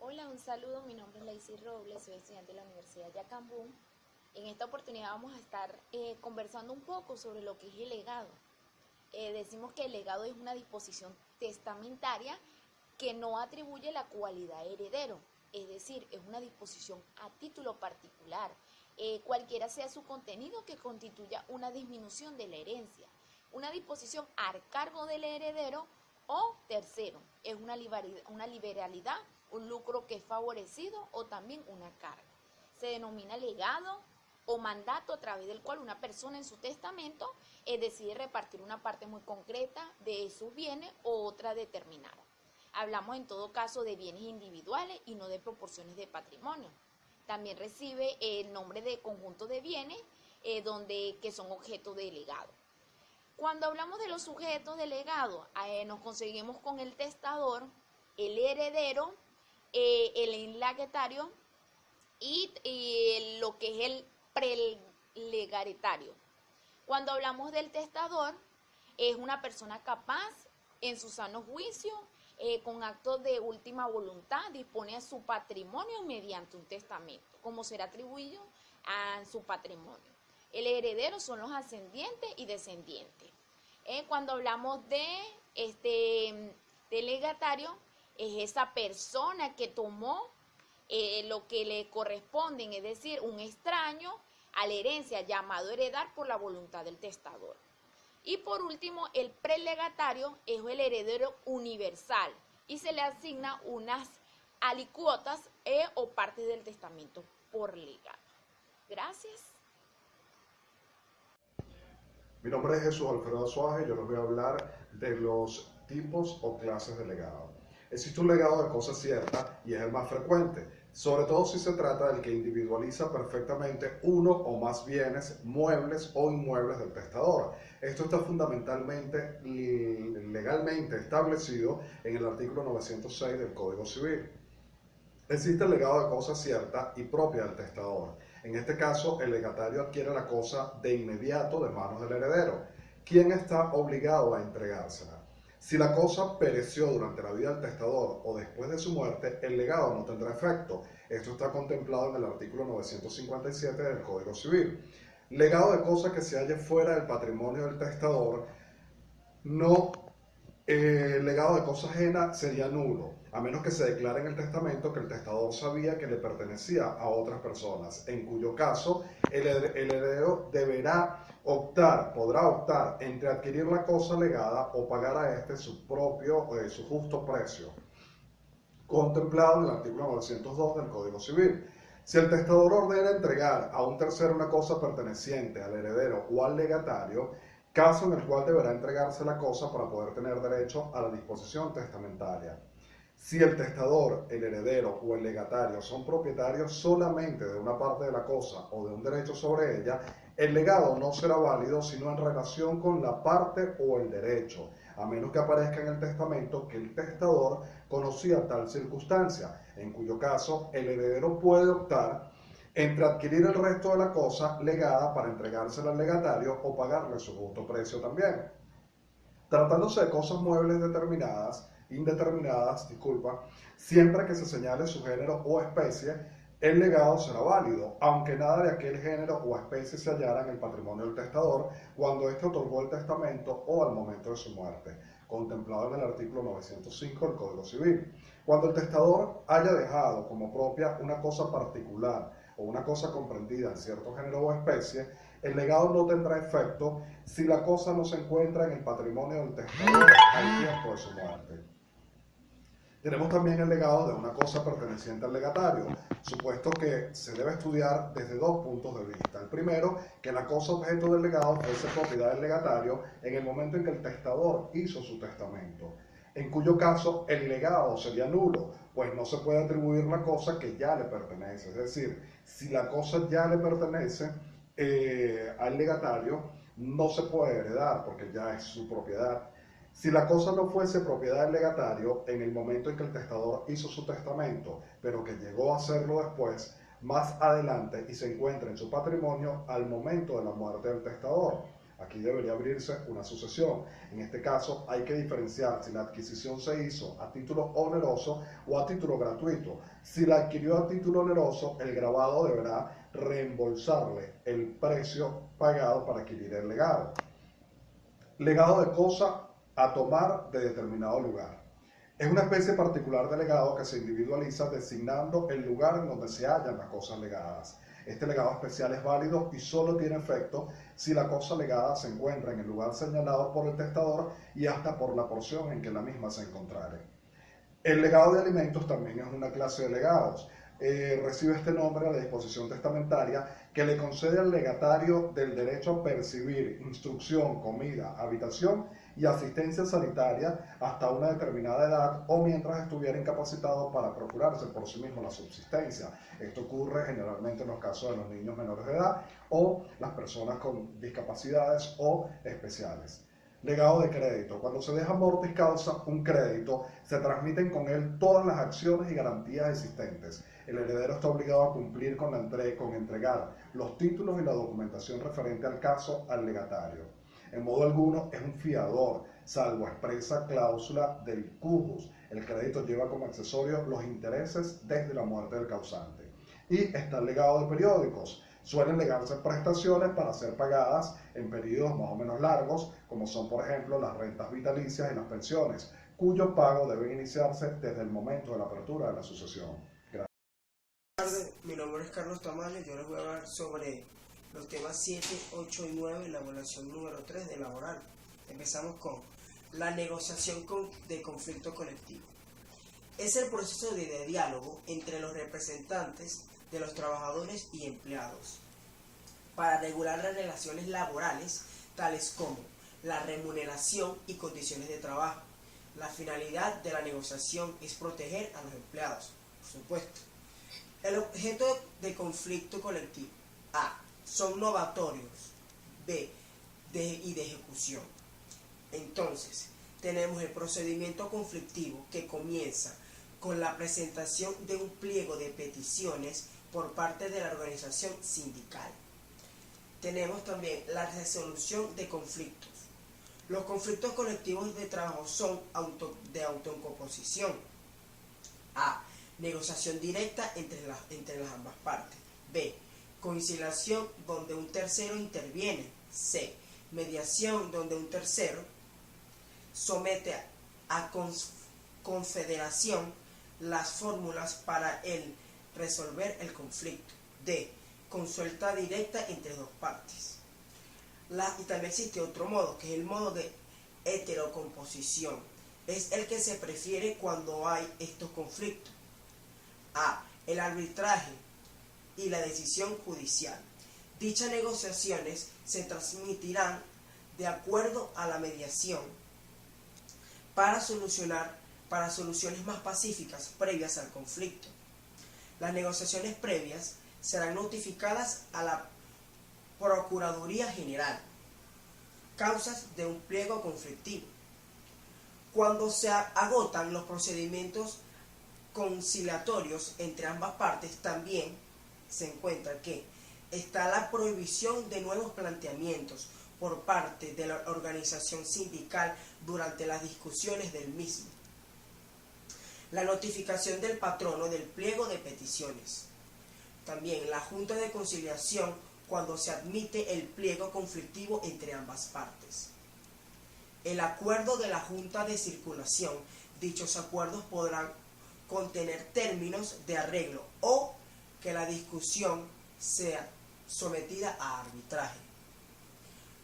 Hola, un saludo, mi nombre es Lacey Robles, soy estudiante de la Universidad Yacambú. En esta oportunidad vamos a estar conversando un poco sobre lo que es el legado. Decimos que el legado es una disposición testamentaria que no atribuye la cualidad heredero, es decir, es una disposición a título particular, cualquiera sea su contenido que constituya una disminución de la herencia, una disposición al cargo del heredero o tercero, es una liberalidad, un lucro que es favorecido o también una carga. Se denomina legado o mandato a través del cual una persona en su testamento decide repartir una parte muy concreta de sus bienes o otra determinada. Hablamos en todo caso de bienes individuales y no de proporciones de patrimonio. También recibe el nombre de conjunto de bienes que son objeto de legado. Cuando hablamos de los sujetos de legado, nos conseguimos con el testador, el heredero, el legatario y lo que es el prelegatario. Cuando hablamos del testador, es una persona capaz, en su sano juicio, con actos de última voluntad, dispone a su patrimonio mediante un testamento, como será atribuido a su patrimonio. El heredero son los ascendientes y descendientes. Cuando hablamos de legatario, es esa persona que tomó lo que le corresponden, es decir, un extraño a la herencia llamado heredar por la voluntad del testador. Y por último, el prelegatario es el heredero universal y se le asigna unas alicuotas o partes del testamento por legado. Gracias. Mi nombre es Jesús Alfredo Azuaje y yo les voy a hablar de los tipos o clases de legado. Existe un legado de cosas ciertas y es el más frecuente, sobre todo si se trata del que individualiza perfectamente uno o más bienes, muebles o inmuebles del testador. Esto está fundamentalmente legalmente establecido en el artículo 906 del Código Civil. Existe el legado de cosas ciertas y propia del testador. En este caso, el legatario adquiere la cosa de inmediato de manos del heredero, quien está obligado a entregársela. Si la cosa pereció durante la vida del testador o después de su muerte, el legado no tendrá efecto. Esto está contemplado en el artículo 957 del Código Civil. Legado de cosa que se halle fuera del patrimonio del testador, no legado de cosa ajena sería nulo, a menos que se declare en el testamento que el testador sabía que le pertenecía a otras personas, en cuyo caso el heredero podrá optar entre adquirir la cosa legada o pagar a este su justo precio, contemplado en el artículo 902 del Código Civil. Si el testador ordena entregar a un tercero una cosa perteneciente al heredero o al legatario, caso en el cual deberá entregarse la cosa para poder tener derecho a la disposición testamentaria. Si el testador, el heredero o el legatario son propietarios solamente de una parte de la cosa o de un derecho sobre ella, el legado no será válido sino en relación con la parte o el derecho, a menos que aparezca en el testamento que el testador conocía tal circunstancia, en cuyo caso el heredero puede optar entre adquirir el resto de la cosa legada para entregársela al legatario o pagarle su justo precio también. Tratándose de cosas muebles indeterminadas, siempre que se señale su género o especie, el legado será válido, aunque nada de aquel género o especie se hallara en el patrimonio del testador cuando éste otorgó el testamento o al momento de su muerte, contemplado en el artículo 905 del Código Civil. Cuando el testador haya dejado como propia una cosa particular o una cosa comprendida en cierto género o especie, el legado no tendrá efecto si la cosa no se encuentra en el patrimonio del testador al tiempo de su muerte. Tenemos también el legado de una cosa perteneciente al legatario, supuesto que se debe estudiar desde dos puntos de vista. El primero, que la cosa objeto del legado fuese propiedad del legatario en el momento en que el testador hizo su testamento, en cuyo caso el legado sería nulo, pues no se puede atribuir la cosa que ya le pertenece. Es decir, si la cosa ya le pertenece al legatario, no se puede heredar porque ya es su propiedad. Si la cosa no fuese propiedad del legatario en el momento en que el testador hizo su testamento, pero que llegó a hacerlo después, más adelante y se encuentra en su patrimonio al momento de la muerte del testador, Aquí debería abrirse una sucesión. En este caso hay que diferenciar si la adquisición se hizo a título oneroso o a título gratuito. Si la adquirió a título oneroso, el grabado deberá reembolsarle el precio pagado para adquirir el legado. Legado de cosa a tomar de determinado lugar. Es una especie particular de legado que se individualiza designando el lugar en donde se hallan las cosas legadas. Este legado especial es válido y solo tiene efecto si la cosa legada se encuentra en el lugar señalado por el testador y hasta por la porción en que la misma se encontrare. El legado de alimentos también es una clase de legados. Recibe este nombre a la disposición testamentaria que le concede al legatario del derecho a percibir instrucción, comida, habitación y asistencia sanitaria hasta una determinada edad o mientras estuviera incapacitado para procurarse por sí mismo la subsistencia. Esto ocurre generalmente en los casos de los niños menores de edad o las personas con discapacidades o especiales. Legado de crédito. Cuando se deja mortis causa un crédito, se transmiten con él todas las acciones y garantías existentes. El heredero está obligado a cumplir con entregar los títulos y la documentación referente al caso al legatario. En modo alguno es un fiador, salvo expresa cláusula del cujus. El crédito lleva como accesorio los intereses desde la muerte del causante. Y está el legado de periódicos. Suelen legarse prestaciones para ser pagadas en periodos más o menos largos, como son por ejemplo las rentas vitalicias y las pensiones, cuyo pago debe iniciarse desde el momento de la apertura de la sucesión. Buenas tardes, mi nombre es Carlos Tamales, yo les voy a hablar sobre los temas 7, 8 y 9, la evaluación número 3 de laboral. Empezamos con la negociación de conflicto colectivo. Es el proceso de diálogo entre los representantes de los trabajadores y empleados para regular las relaciones laborales tales como la remuneración y condiciones de trabajo. La finalidad de la negociación es proteger a los empleados, por supuesto. El objeto de conflicto colectivo: A. Son novatorios. B. Y de ejecución. Entonces, tenemos el procedimiento conflictivo que comienza con la presentación de un pliego de peticiones por parte de la organización sindical. Tenemos también la resolución de conflictos. Los conflictos colectivos de trabajo son de autocomposición. A. Negociación directa entre las ambas partes. B. Conciliación donde un tercero interviene. C. Mediación donde un tercero somete a confederación las fórmulas para resolver el conflicto. D. Consulta directa entre dos partes. Y también existe otro modo, que es el modo de heterocomposición. Es el que se prefiere cuando hay estos conflictos. A. El arbitraje y la decisión judicial. Dichas negociaciones se transmitirán de acuerdo a la mediación para soluciones más pacíficas previas al conflicto. Las negociaciones previas serán notificadas a la Procuraduría General. Causas de un pliego conflictivo. Cuando se agotan los procedimientos conciliatorios entre ambas partes, también se encuentra que está la prohibición de nuevos planteamientos por parte de la organización sindical durante las discusiones del mismo. La notificación del patrono del pliego de peticiones. También la Junta de Conciliación cuando se admite el pliego conflictivo entre ambas partes. El acuerdo de la Junta de Circulación. Dichos acuerdos podrán contener términos de arreglo o que la discusión sea sometida a arbitraje.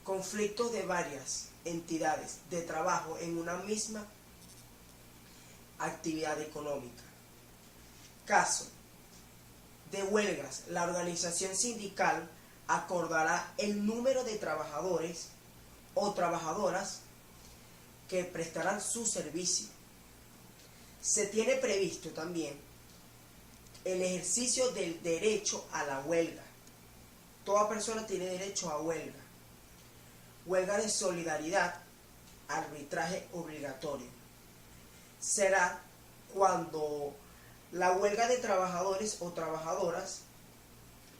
Conflictos de varias entidades de trabajo en una misma actividad económica. Caso de huelgas, la organización sindical acordará el número de trabajadores o trabajadoras que prestarán su servicio. Se tiene previsto también el ejercicio del derecho a la huelga. Toda persona tiene derecho a huelga. Huelga de solidaridad, arbitraje obligatorio. Será cuando la huelga de trabajadores o trabajadoras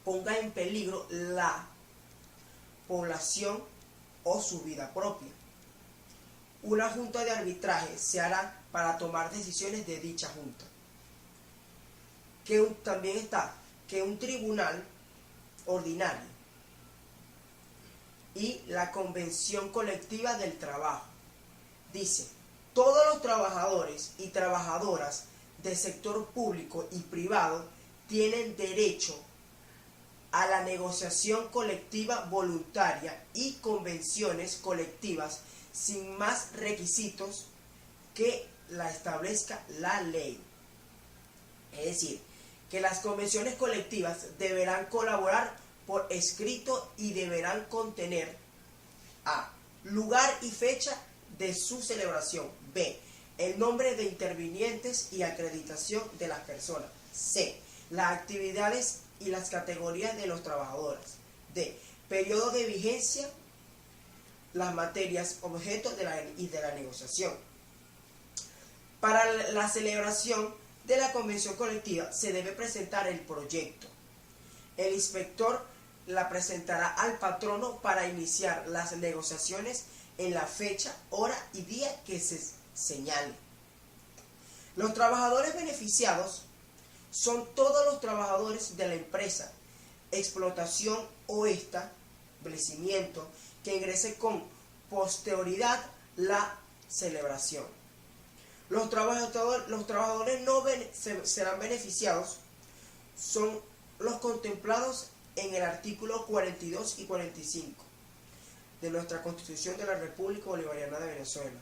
ponga en peligro la población o su vida propia. Una junta de arbitraje se hará para tomar decisiones de dicha junta. También está que un tribunal ordinario y la convención colectiva del trabajo. Dice, todos los trabajadores y trabajadoras del sector público y privado tienen derecho a la negociación colectiva voluntaria y convenciones colectivas sin más requisitos que la establezca la ley. Es decir, que las convenciones colectivas deberán colaborar por escrito y deberán contener a. Lugar y fecha de su celebración. B. El nombre de intervinientes y acreditación de las personas. C. Las actividades y las categorías de los trabajadores. D. Periodo de vigencia, las materias objeto de la negociación. Para la celebración de la convención colectiva se debe presentar el proyecto. El inspector la presentará al patrono para iniciar las negociaciones en la fecha, hora y día que se señale. Los trabajadores beneficiados son todos los trabajadores de la empresa, explotación o establecimiento que ingrese con posterioridad la celebración. Los trabajadores no serán beneficiados son los contemplados en el artículo 42 y 45 de nuestra Constitución de la República Bolivariana de Venezuela.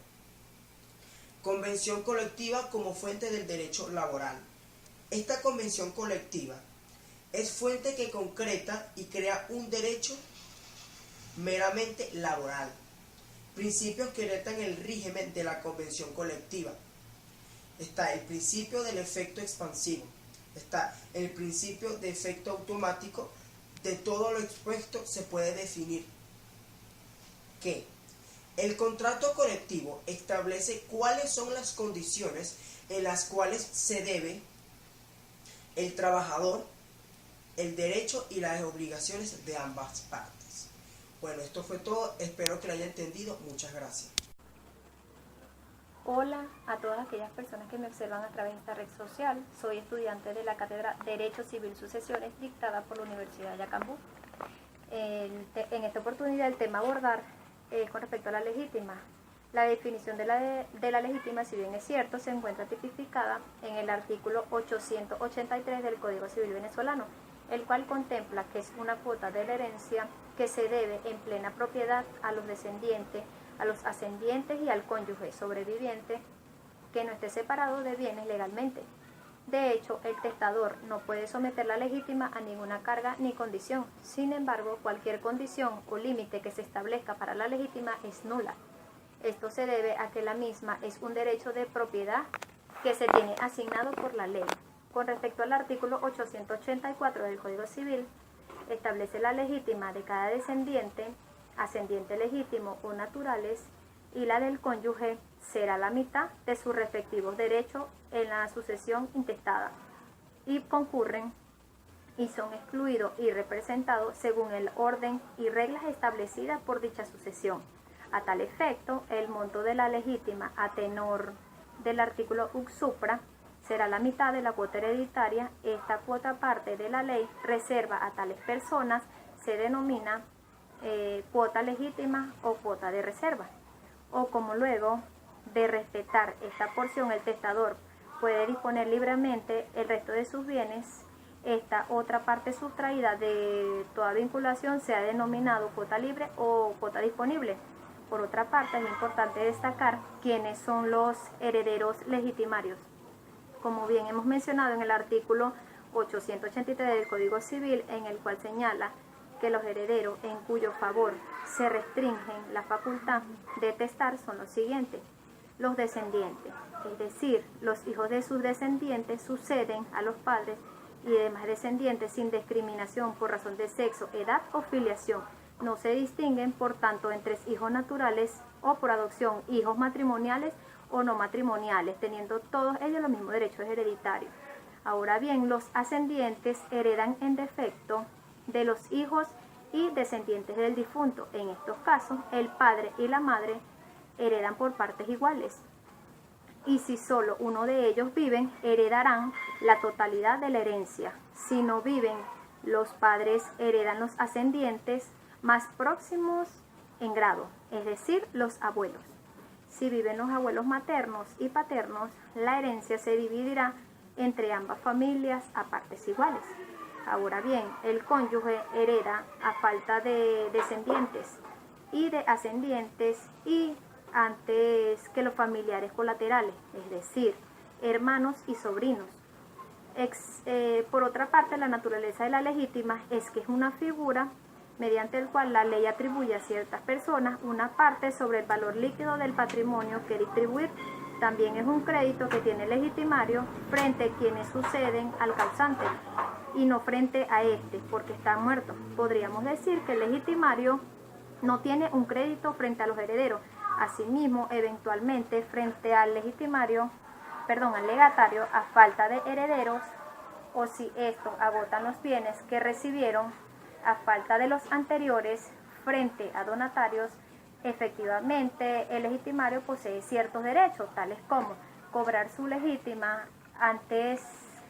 Convención colectiva como fuente del derecho laboral. Esta convención colectiva es fuente que concreta y crea un derecho meramente laboral. Principios que orientan el régimen de la convención colectiva. Está el principio del efecto expansivo. Está el principio de efecto automático. De todo lo expuesto se puede definir que el contrato colectivo establece cuáles son las condiciones en las cuales se debe el trabajador, el derecho y las obligaciones de ambas partes. Bueno, esto fue todo. Espero que lo haya entendido. Muchas gracias. Hola a todas aquellas personas que me observan a través de esta red social. Soy estudiante de la cátedra Derecho Civil Sucesiones dictada por la Universidad de Yacambú. En esta oportunidad el tema a abordar es con respecto a la legítima. La definición de la legítima, si bien es cierto, se encuentra tipificada en el artículo 883 del Código Civil venezolano, el cual contempla que es una cuota de la herencia que se debe en plena propiedad a los descendientes, a los ascendientes y al cónyuge sobreviviente que no esté separado de bienes legalmente. De hecho, el testador no puede someter la legítima a ninguna carga ni condición. Sin embargo, cualquier condición o límite que se establezca para la legítima es nula. Esto se debe a que la misma es un derecho de propiedad que se tiene asignado por la ley. Con respecto al artículo 884 del Código Civil, establece la legítima de cada descendiente, ascendiente legítimo o naturales, y la del cónyuge será la mitad de sus respectivos derechos en la sucesión intestada, y concurren y son excluidos y representados según el orden y reglas establecidas por dicha sucesión. A tal efecto, el monto de la legítima a tenor del artículo UC supra será la mitad de la cuota hereditaria. Esta cuota parte de la ley reserva a tales personas se denomina cuota legítima o cuota de reserva, o como luego de respetar esta porción el testador puede disponer libremente el resto de sus bienes, esta otra parte sustraída de toda vinculación se ha denominado cuota libre o cuota disponible. Por otra parte, es importante destacar quiénes son los herederos legitimarios. Como bien hemos mencionado en el artículo 883 del Código Civil, en el cual señala que los herederos en cuyo favor se restringen la facultad de testar son los siguientes: los descendientes, es decir, los hijos de sus descendientes suceden a los padres y demás descendientes sin discriminación por razón de sexo, edad o filiación. No se distinguen, por tanto, entre hijos naturales o por adopción, hijos matrimoniales o no matrimoniales, teniendo todos ellos los mismos derechos hereditarios. Ahora bien, los ascendientes heredan en defecto de los hijos y descendientes del difunto. En estos casos, el padre y la madre heredan por partes iguales. Y si solo uno de ellos viven, heredarán la totalidad de la herencia. Si no viven, los padres heredan los ascendientes más próximos en grado, es decir, los abuelos. Si viven los abuelos maternos y paternos, la herencia se dividirá entre ambas familias a partes iguales. Ahora bien, el cónyuge hereda a falta de descendientes y de ascendientes y antes que los familiares colaterales, es decir, hermanos y sobrinos. Por otra parte, la naturaleza de la legítima es que es una figura mediante el cual la ley atribuye a ciertas personas una parte sobre el valor líquido del patrimonio que distribuir. También es un crédito que tiene el legitimario frente a quienes suceden al causante y no frente a este, porque está muerto. Podríamos decir que el legitimario no tiene un crédito frente a los herederos. Asimismo, eventualmente, frente al legatario, a falta de herederos, o si estos agotan los bienes que recibieron, a falta de los anteriores, frente a donatarios, efectivamente el legitimario posee ciertos derechos, tales como cobrar su legítima antes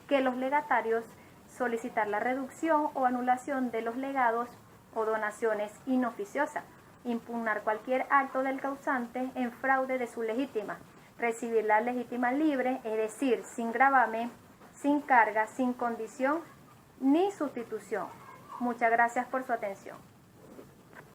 que los legatarios, solicitar la reducción o anulación de los legados o donaciones inoficiosas, impugnar cualquier acto del causante en fraude de su legítima, recibir la legítima libre, es decir, sin gravamen, sin carga, sin condición ni sustitución. Muchas gracias por su atención.